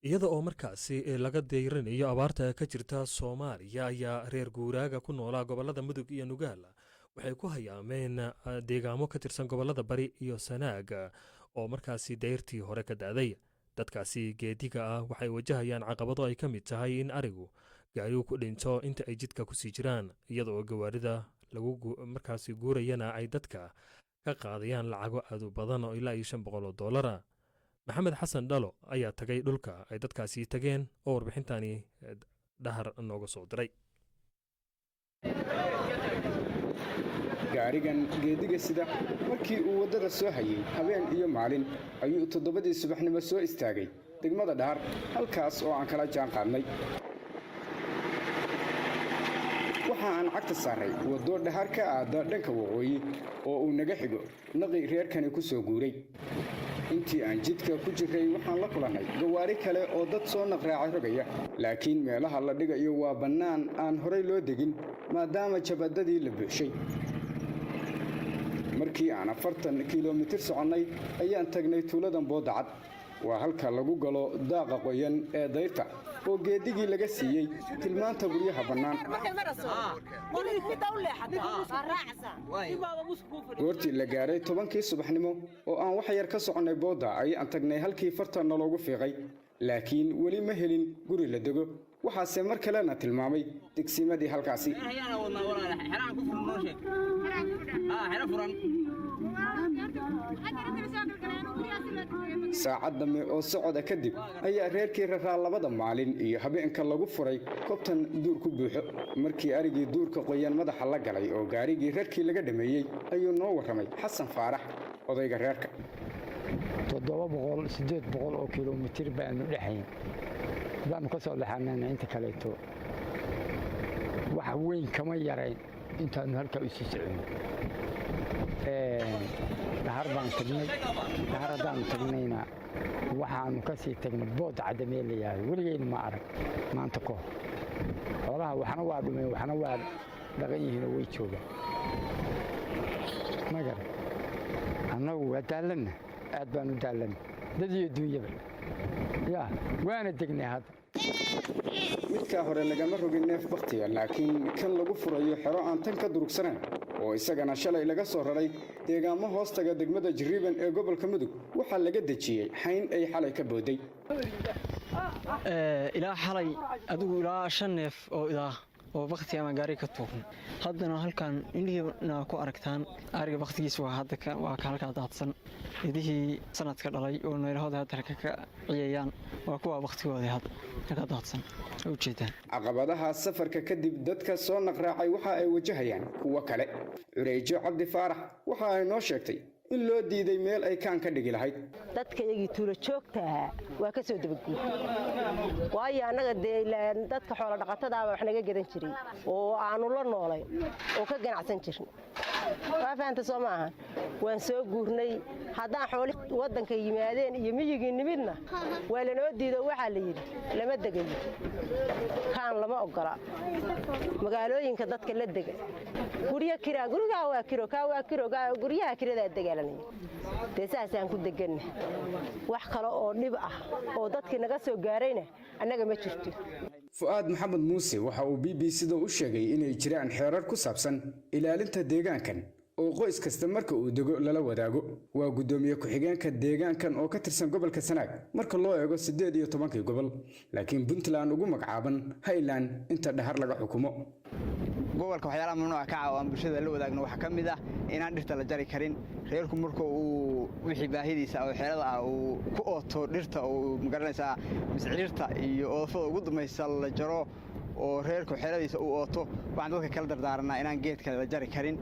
iyada oo markaasi laga deyranayo abaarta ka jirta Soomaaliya ayaa reer guuraaga ku noolaa gobolada Mudug iyo Nugaal waxay ku hayaameen deegaamo ka tirsan gobolada Bari iyo Sanaag oo markaasi deyrtii hore ka daaday dadkaasi geediga ah waxay wajahayaan caqabado ay ka mid tahay in arigu gaarigu ku dhinto inta ay jidka ku sii jiraan iyada oo gawaarida lagu markaasi guurayana ay dadka ka qaadayaan lacago aad u badan oo ilaa $500 maxamed xasan dhalo ayaa tagay dhulka ay dadkaasi tageen oo warbixintani dhahar nooga soo diray gaarigan geediga sida markii uu wadada soo hayay habeen iyo maalin ayuu 7 subaxnimo soo istaagay degmada Dhahar halkaas oo aan kala jaan qaadnay waxa aan cagta saaray wado Dhahar ka aada dhanka waqooyi oo uu naga xigo naqi reerkani ku soo guuray intii aan jidka ku jiray waxaan la kulanay gawaari kale oo dad soo naqraacay rogaya laakiin meelaha la dhigayo waa bannaan aan horey loo degin maadaama jabadadii la buuxshay markii aan 40 kiiloomitir soconnay ayaan tagnay tuuladan Boodacad waa halka lagu galo daaqa qoyan ee dayrta oo geedigii laga siiyey tilmaanta guryaha bannaan goortii la gaaray 10kii subaxnimo oo aan wax yar ka soconnay Booda ayaan tagnay halkii fartan loogu fiiqay laakiin weli ma helin guri la dego waxaase mar kalena tilmaamay degsimadii halkaasi saacad dambe oo socda kadib ayaa reerkii raraa labada maalin iyo habeenka lagu furay kobtan duur ku buuxo markii arigii duurka qoyan madaxa la galay oo gaarigii reerkii laga dhameeyay ayuu noo waramay xasan faarax odayga reerka 700 oo kiiloomitir baanu dhaxayn baan ka soo laxanaa inta kale to wax weyn kama yarayn intaanu halka u sii socon Dhahar baan tagnay Dhahar hadaan tagnayna waxaanu ka sii tagnay Boodacad meel yahay weligeena ma arag maanta ko xoolaha waxna waa dhumay waxna waa dhaqan yihiin way joogaan magar annagu waa daalana aad baan u daalana dad iyo dunyaba waana degnay hadda midka hore lagama rogin neef waqtiga laakiin kan lagu furayo xero aan tan ka durugsanan oo isagana shalay laga soo raray deegaamo hoostaga degmada Jariban ee gobolka Mudug waxa laga dajiyay xayn ay xalay ka booday ilaa xalay adigu ilaa 5 neef oo waqti ama gaari ka tuuran haddana halkan indhiina ku aragtaan ariga waqtigiisa waa hadda waa ka halka daadsan idihii sanadka dhalay oo neelahooda hadda ka ciyayaan waa kuwa waqtigooda hadda ka daadsan u jeedaan caqabadaha safarka kadib dadka soo naqraacay waxa ay wajahayaan kuwa kale Ureejo Cabdi Faarax waxa ay noo sheegtay in loo diiday meel ay kaan ka dhigi lahayd dadka iyagii tuulo joogta waa ka soo dabaguur waayo anaga dadka xoolo dhaqatada wax naga gadan jiray oo aanu la noolay oo ka ganacsan jirnay waa faanta Soomaaliya waan soo guurnay haddaan xoolo wadanka yimaadeen iyo miyigii nimidna waa la noo diido waxa la yiri lama degayo kaan lama ogola magaalooyinka dadka la dega guriga waa kiro guryaha kirada dagaalanay deesaasaan ku deganna wax kale oo dhib ah oo dadkii naga soo gaarayna annaga ma jirto Fuad Maxamed Muuse waxa uu BBC-da u sheegay inay jiraan xeerar ku saabsan ilaalinta deegaankan oo qoys kasta marka uu dego lala wadaago waa gudoomiye ku-xigeenka deegaankan oo ka tirsan gobolka Sanaag marka loo eego 18 gobol laakiin Puntland ugu magacaaban Highland inta Dhahar laga xukumo gobolka waxyaalaha mamnuuca ka ah oo aan bulshada la wadaagno waxa ka mid ah inaan dhirta la jari karin reerku marka uu wixii baahidiisa oo xeelada ah uu ku ooto dhirta oo magaranaysa misciirta iyo oodafada ugu dumaysa la jaro oo reerku xeeladiisa uu ooto waxaan dadka kala dardaaranaa inaan geedka la jari karin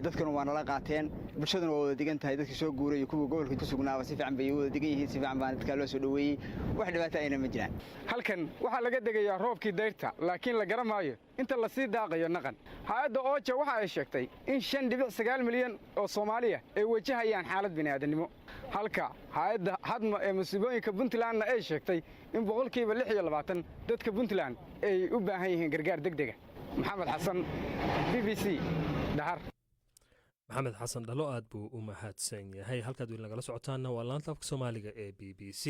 dadkuna waa nala qaateen bulshaduna waa wada degan tahay dadkii soo guuray iyo kuwa gobolka ku sugnaaba si fiican bay wada degan yihiin si fiican baan dadka loo soo dhaweeyay wax dhibaato ayna ma jiraan halkan waxa laga degayaa roobkii dayrta laakiin la garamaayo inta la sii daaqayo naqan hay'adda OCHA waxa ay sheegtay in 5.9 milyan oo Soomaaliya ay wajahayaan xaalad bini'aadanimo halka hay'adda hadma ee musiibooyinka Puntland ay sheegtay in 26% dadka Puntland ay u baahan yihiin gargaar degdeg ah maxamed xasan BBC Dhahar maxamed xasan dhalo aad buu u mahadsan yahay halkaad weli nagala socotaana waa laanta afka Soomaaliga ee BBC